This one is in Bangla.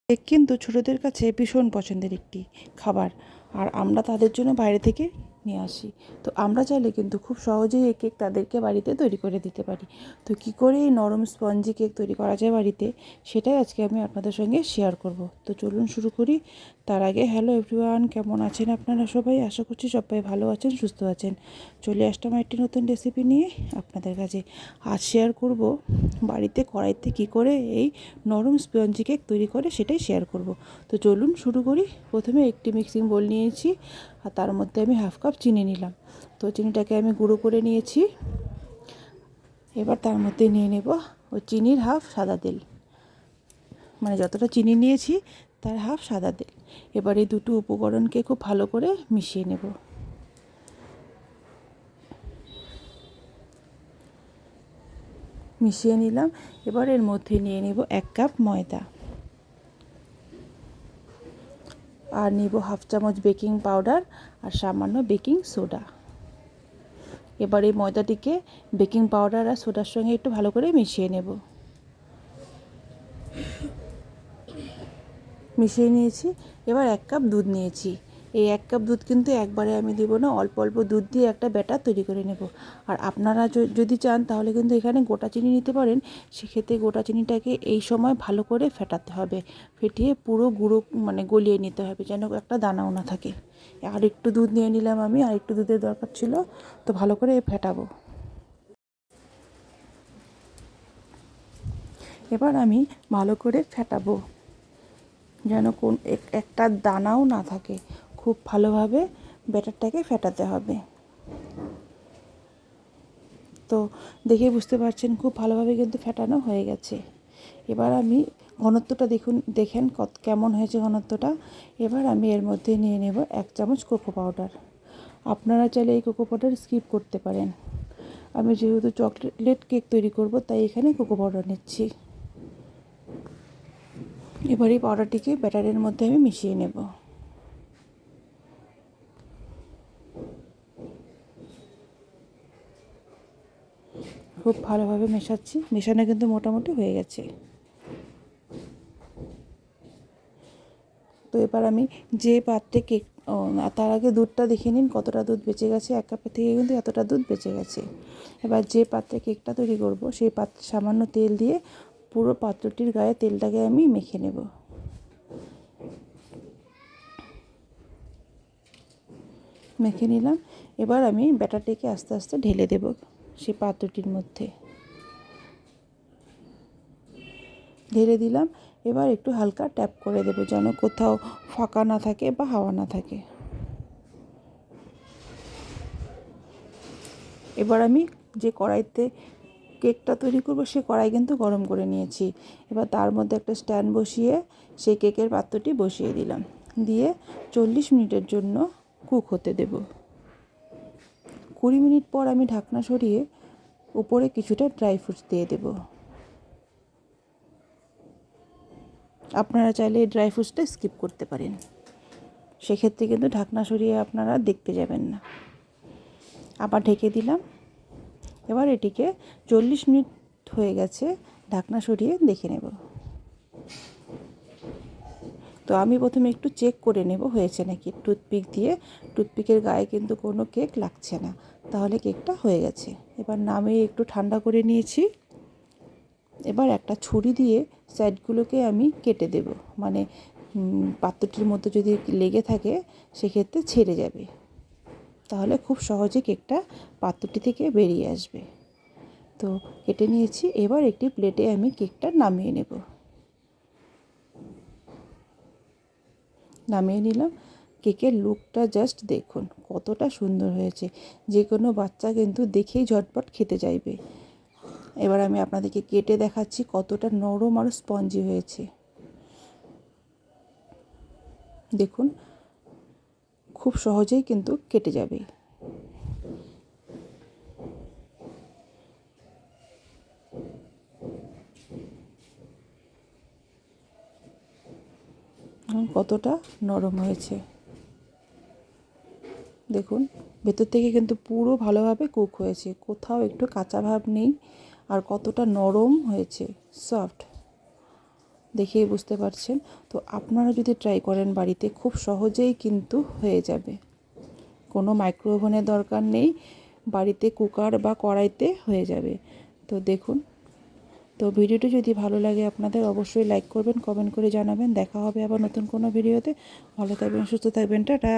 কেক কিন্তু ছোটোদের কাছে ভীষণ পছন্দের একটি খাবার, আর আমরা তাদের জন্য বাইরে থেকে নিয়ে আসি। তো আমরা চাইলে কিন্তু খুব সহজেই এই কেক তাদেরকে বাড়িতে তৈরি করে দিতে পারি। তো কী করে এই নরম স্পঞ্জি কেক তৈরি করা যায় বাড়িতে, সেটাই আজকে আমি আপনাদের সঙ্গে শেয়ার করব। তো চলুন শুরু করি। তার আগে হ্যালো এভরিওয়ান, কেমন আছেন আপনারা সবাই? আশা করছি সবাই ভালো আছেন, সুস্থ আছেন। চলে আসলাম একটি নতুন রেসিপি নিয়ে আপনাদের কাছে। আজ শেয়ার করব বাড়িতে কড়াইতে কী করে এই নরম স্পঞ্জি কেক তৈরি করে, সেটাই শেয়ার করব। তো চলুন শুরু করি। প্রথমে একটি মিক্সিং বোল নিয়েছি, আর তার মধ্যে আমি হাফ কাপ চিনি নিলাম। তো চিনিটাকে আমি গুঁড়ো করে নিয়েছি। এবার তার মধ্যে নিয়ে নেব ওই চিনির হাফ সাদা তেল, মানে যতটা চিনি নিয়েছি তার হাফ সাদা তেল। এবার এই দুটো উপকরণকে খুব ভালো করে মিশিয়ে নেব। মিশিয়ে নিলাম। এবার এর মধ্যে নিয়ে নেব 1 কাপ ময়দা, আর নিব হাফ চামচ বেকিং পাউডার আর সামান্য বেকিং সোডা। এবার এই ময়দাটিকে বেকিং পাউডার আর সোডার সঙ্গে একটু ভালো করে মিশিয়ে নেব। মিশিয়ে নিয়েছি। এবার 1 কাপ দুধ নিয়েছি। এই 1 কাপ দুধ কিন্তু একবারে আমি দেব না, অল্প অল্প দুধ দিয়ে একটা ব্যাটার তৈরি করে নেব। আর আপনারা যদি চান তাহলে কিন্তু এখানে গোটা চিনি নিতে পারেন। সেক্ষেত্রে গোটা চিনিটাকে এই সময় ভালো করে ফেটাতে হবে, ফেটিয়ে পুরো গুঁড়ো মানে গলিয়ে নিতে হবে, যেন একটা দানাও না থাকে। আর একটু দুধ নিয়ে নিলাম আমি, আর একটু দুধের দরকার ছিল, তো ভালো করে ফেটাবো। এবার আমি ভালো করে ফেটাবো, যেন একটা দানাও না থাকে। খুব ভালোভাবে ব্যাটারটাকে ফেটাতে হবে। তো দেখে বুঝতে পারছেন খুব ভালোভাবে কিন্তু ফেটানো হয়ে গেছে। এবার আমি ঘনত্বটা দেখেন কেমন হয়েছে ঘনত্বটা। এবার আমি এর মধ্যে নিয়ে নেব 1 চামচ কোকো পাউডার। আপনারা চাইলে এই কোকো পাউডার স্কিপ করতে পারেন। আমি যেহেতু চকলেট কেক তৈরি করব, তাই এখানে কোকো পাউডার নিচ্ছি। এবার এই পাউডারটিকে ব্যাটারের মধ্যে আমি মিশিয়ে নেব। খুব ভালোভাবে মেশাচ্ছি। মেশানো কিন্তু মোটামুটি হয়ে গেছে। তো এবার আমি যে পাত্রে কেক, তার আগে দুধটা দেখে নিন কতটা দুধ বেঁচে গেছে। 1 কাপের থেকে কিন্তু এতটা দুধ বেঁচে গেছে। এবার যে পাত্রে কেকটা তৈরি করব, সেই পাত্রে সামান্য তেল দিয়ে পুরো পাত্রটির গায়ে তেলটাকে আমি মেখে নেব। মেখে নিলাম। এবার আমি ব্যাটারটিকে আস্তে আস্তে ঢেলে দেব সেই পাত্রটির মধ্যে। ঢেলে দিলাম। এবার একটু হালকা ট্যাপ করে দেবো, যেন কোথাও ফাঁকা না থাকে বা হাওয়া না থাকে। এবার আমি যে কড়াইতে কেকটা তৈরি করব, সে কড়াই কিন্তু গরম করে নিয়েছি। এবার তার মধ্যে একটা স্ট্যান্ড বসিয়ে সেই কেকের পাত্রটি বসিয়ে দিলাম, দিয়ে 40 মিনিটের জন্য কুক হতে দেব। 20 মিনিট পর আমি ঢাকনা সরিয়ে উপরে কিছুটা ড্রাই ফ্রুটস দিয়ে দেব। আপনারা চাইলে এই ড্রাই ফ্রুটসটা স্কিপ করতে পারেন, সেক্ষেত্রে কিন্তু ঢাকনা সরিয়ে আপনারা দেখতে যাবেন না। আবার ঢেকে দিলাম। এবার এটিকে 40 মিনিট হয়ে গেছে, ঢাকনা সরিয়ে দেখে নেব। তো আমি প্রথমে একটু চেক করে নেব হয়েছে নাকি টুথপিক দিয়ে। টুথপিকের গায়ে কিন্তু কোনো কেক লাগছে না, তাহলে কেকটা হয়ে গেছে। এবার নামিয়ে একটু ঠান্ডা করে নিয়েছি। এবার একটা ছুরি দিয়ে সাইডগুলোকে আমি কেটে দেব, মানে পাত্রটির মধ্যে যদি লেগে থাকে সেক্ষেত্রে ছেড়ে যাবে, তাহলে খুব সহজে কেকটা পাত্রটি থেকে বেরিয়ে আসবে। তো কেটে নিয়েছি। এবার একটি প্লেটে আমি কেকটা নামিয়ে নেব। নামিয়ে নিলাম। কেকের লুকটা জাস্ট দেখুন কতটা সুন্দর হয়েছে। যে কোনো বাচ্চা কিন্তু দেখেই ঝটপট খেতে চাইবে। এবার আমি আপনাদেরকে কেটে দেখাচ্ছি কতটা নরম আর স্পঞ্জি হয়েছে। দেখুন খুব সহজেই কিন্তু কেটে যাবে। কতটা নরম হয়েছে দেখুন। ভেতর থেকে কিন্তু পুরো ভালোভাবে কুক হয়েছে, কোথাও একটু কাঁচা ভাব নেই। আর কতটা নরম হয়েছে, সফট। দেখেই বুঝতে পারছেন। তো আপনারা যদি ট্রাই করেন বাড়িতে, খুব সহজেই কিন্তু হয়ে যাবে। কোনো মাইক্রো ওভেনের দরকার নেই, বাড়িতে কুকার বা কড়াইতে হয়ে যাবে। তো দেখুন, তো ভিডিওটি যদি ভালো লাগে আপনাদের, অবশ্যই লাইক করবেন, কমেন্ট করে জানাবেন। দেখা হবে আবার নতুন কোনো ভিডিওতে। ভালো থাকবেন, সুস্থ থাকবেন, টাটা।